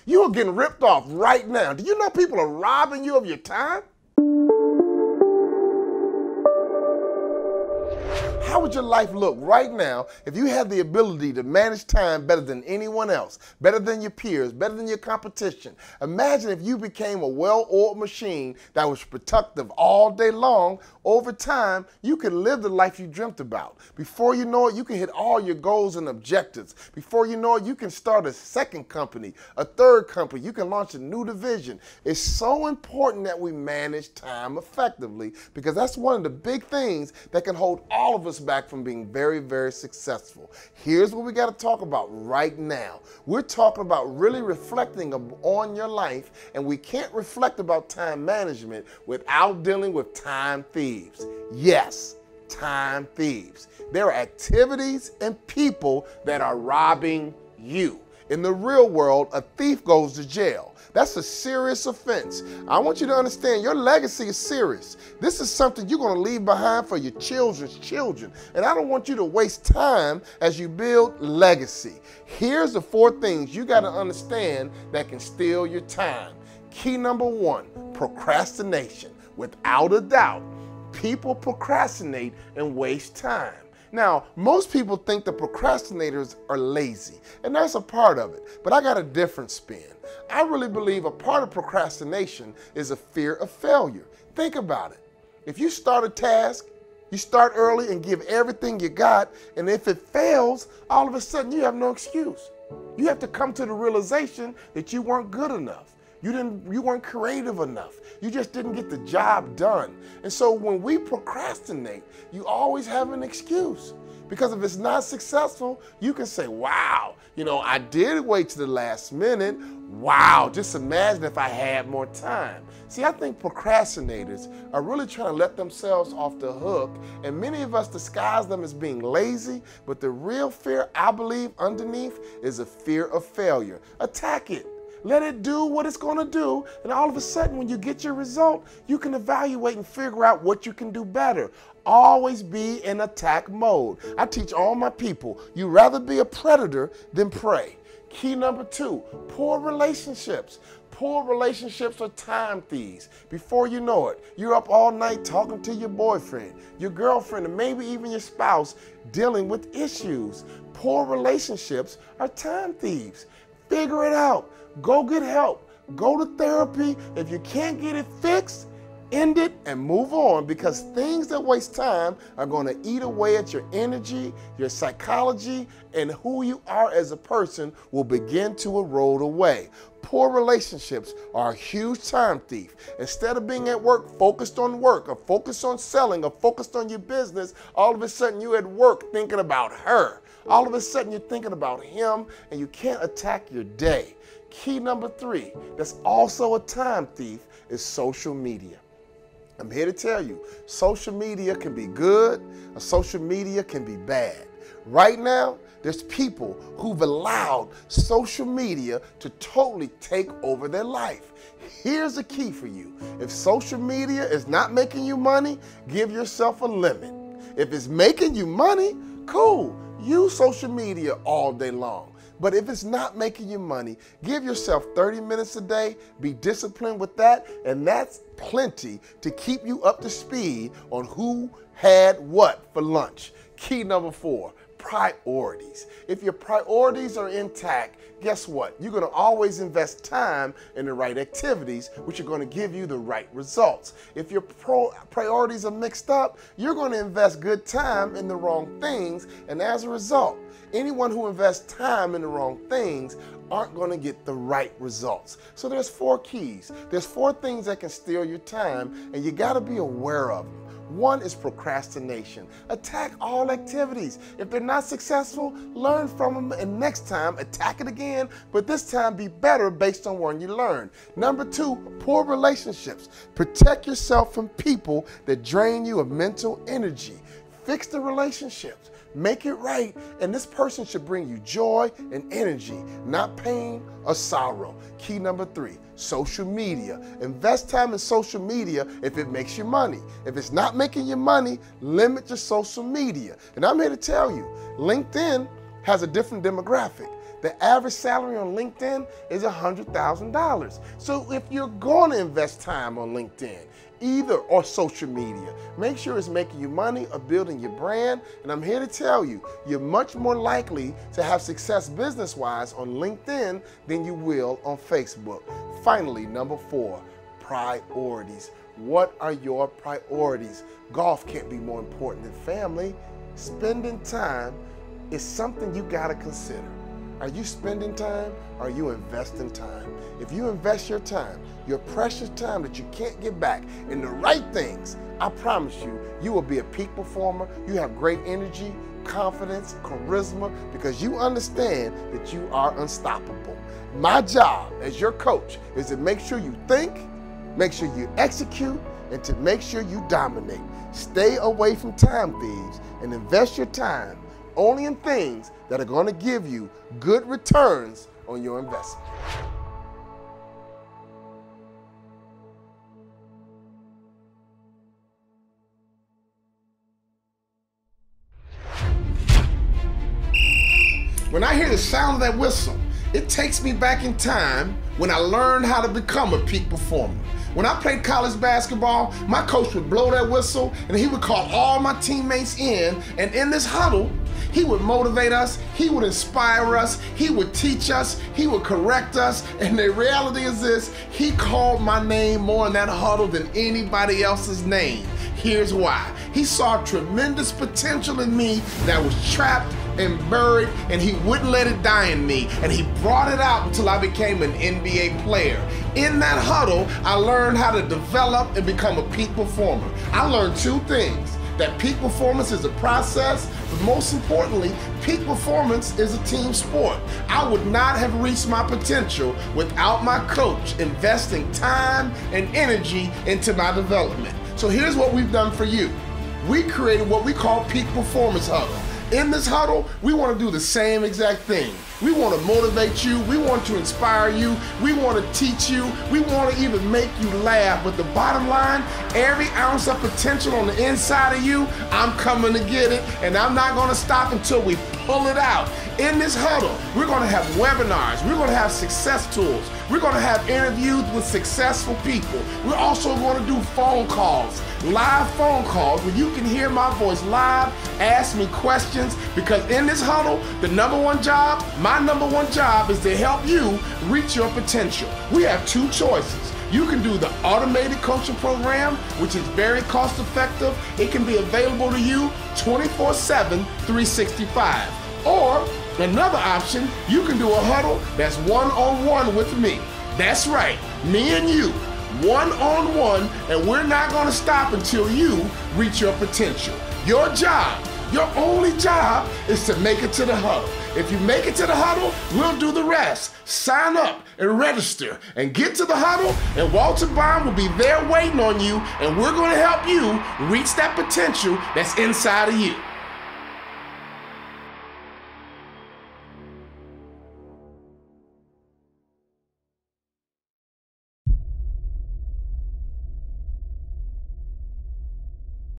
You are getting ripped off right now. Do you know people are robbing you of your time? How would your life look right now if you had the ability to manage time better than anyone else, better than your peers, better than your competition? Imagine if you became a well-oiled machine that was productive all day long. Over time, you could live the life you dreamt about. Before you know it, you can hit all your goals and objectives. Before you know it, you can start a second company, a third company. You can launch a new division. It's so important that we manage time effectively because that's one of the big things that can hold all of us back from being very, very successful. Here's what we got to talk about right now. We're talking about really reflecting on your life, and we can't reflect about time management without dealing with time thieves. Yes, time thieves. There are activities and people that are robbing you. In the real world, a thief goes to jail. That's a serious offense. I want you to understand your legacy is serious. This is something you're going to leave behind for your children's children. And I don't want you to waste time as you build legacy. Here's the 4 things you got to understand that can steal your time. Key number 1, procrastination. Without a doubt, people procrastinate and waste time. Now, most people think the procrastinators are lazy, and that's a part of it, but I got a different spin. I really believe a part of procrastination is a fear of failure. Think about it. If you start a task, you start early and give everything you got, and if it fails, all of a sudden you have no excuse. You have to come to the realization that you weren't good enough. You weren't creative enough. You just didn't get the job done. And so when we procrastinate, you always have an excuse. Because if it's not successful, you can say, wow, I did wait to the last minute. Wow, just imagine if I had more time. See, I think procrastinators are really trying to let themselves off the hook, and many of us disguise them as being lazy, but the real fear, I believe, underneath is a fear of failure. Attack it. Let it do what it's going to do, and all of a sudden when you get your result, you can evaluate and figure out what you can do better. Always be in attack mode. I teach all my people, you'd rather be a predator than prey. Key number 2, poor relationships. Poor relationships are time thieves. Before you know it, you're up all night talking to your boyfriend, your girlfriend, and maybe even your spouse dealing with issues. Poor relationships are time thieves. Figure it out. Go get help. Go to therapy. If you can't get it fixed, end it and move on, because things that waste time are going to eat away at your energy, your psychology, and who you are as a person will begin to erode away. Poor relationships are a huge time thief. Instead of being at work focused on work, or focused on selling, or focused on your business, all of a sudden you're at work thinking about her. All of a sudden you're thinking about him, and you can't attack your day. Key number 3, that's also a time thief, is social media. I'm here to tell you, social media can be good, or social media can be bad. Right now, there's people who've allowed social media to totally take over their life. Here's the key for you. If social media is not making you money, give yourself a limit. If it's making you money, cool. Use social media all day long. But if it's not making you money, give yourself 30 minutes a day, be disciplined with that, and that's plenty to keep you up to speed on who had what for lunch. Key number 4, priorities. If your priorities are intact, guess what? You're going to always invest time in the right activities, which are going to give you the right results. If your priorities are mixed up, you're going to invest good time in the wrong things, and as a result, anyone who invests time in the wrong things aren't going to get the right results. So there's 4 keys. There's 4 things that can steal your time, and you got to be aware of them. 1 is procrastination. Attack all activities. If they're not successful, learn from them, and next time attack it again, but this time be better based on what you learned. Number 2, poor relationships. Protect yourself from people that drain you of mental energy. Fix the relationships. Make it right, and this person should bring you joy and energy, not pain or sorrow. Key number 3, social media. Invest time in social media if it makes you money. If it's not making you money, limit your social media. And I'm here to tell you, LinkedIn has a different demographic. The average salary on LinkedIn is $100,000. So if you're going to invest time on LinkedIn, either or social media, make sure it's making you money or building your brand. And I'm here to tell you, you're much more likely to have success business-wise on LinkedIn than you will on Facebook. Finally, number 4, priorities. What are your priorities? Golf can't be more important than family. Spending time is something you gotta consider. Are you spending time or are you investing time? If you invest your time, your precious time that you can't get back, in the right things, I promise you, you will be a peak performer. You have great energy, confidence, charisma, because you understand that you are unstoppable. My job as your coach is to make sure you think, make sure you execute, and to make sure you dominate. Stay away from time thieves and invest your time only in things that are going to give you good returns on your investment. When I hear the sound of that whistle, it takes me back in time when I learned how to become a peak performer. When I played college basketball, my coach would blow that whistle and he would call all my teammates in, and in this huddle, he would motivate us, he would inspire us, he would teach us, he would correct us, and the reality is this, he called my name more in that huddle than anybody else's name. Here's why. He saw tremendous potential in me that was trapped and buried, and he wouldn't let it die in me, and he brought it out until I became an NBA player. In that huddle, I learned how to develop and become a peak performer. I learned 2 things: that peak performance is a process, but most importantly, peak performance is a team sport. I would not have reached my potential without my coach investing time and energy into my development. So here's what we've done for you. We created what we call Peak Performance Huddle. In this huddle, we want to do the same exact thing. We want to motivate you. We want to inspire you. We want to teach you. We want to even make you laugh. But the bottom line, every ounce of potential on the inside of you, I'm coming to get it, and I'm not going to stop until we pull it out. In this huddle, we're going to have webinars. We're going to have success tools. We're going to have interviews with successful people. We're also going to do phone calls, live phone calls where you can hear my voice live, ask me questions, because in this huddle, the number 1 job, my number 1 job is to help you reach your potential. We have 2 choices. You can do the automated coaching program, which is very cost effective. It can be available to you 24/7, 365. Or another option, you can do a huddle that's one-on-one with me. That's right, me and you, one-on-one, and we're not going to stop until you reach your potential. Your job, your only job, is to make it to the huddle. If you make it to the huddle, we'll do the rest. Sign up and register and get to the huddle, and Walter Bond will be there waiting on you, and we're going to help you reach that potential that's inside of you.